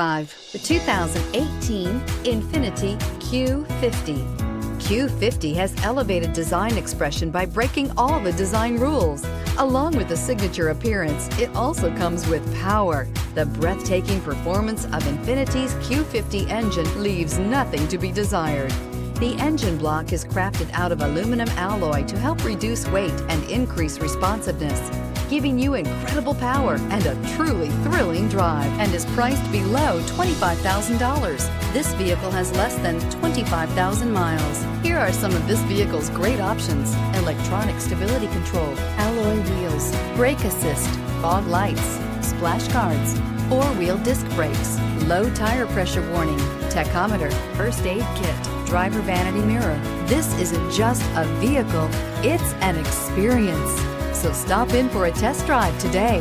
The 2018 Infiniti Q50. Q50 has elevated design expression by breaking all the design rules. Along with the signature appearance, it also comes with power. The breathtaking performance of Infiniti's Q50 engine leaves nothing to be desired. The engine block is crafted out of aluminum alloy to help reduce weight and increase responsiveness, giving you incredible power and a truly thrilling drive, and is priced below $25,000. This vehicle has less than 25,000 miles. Here are some of this vehicle's great options: electronic stability control, alloy wheels, brake assist, fog lights, splash guards, four-wheel disc brakes, low tire pressure warning, tachometer, first aid kit, driver vanity mirror. This isn't just a vehicle, it's an experience. So stop in for a test drive today.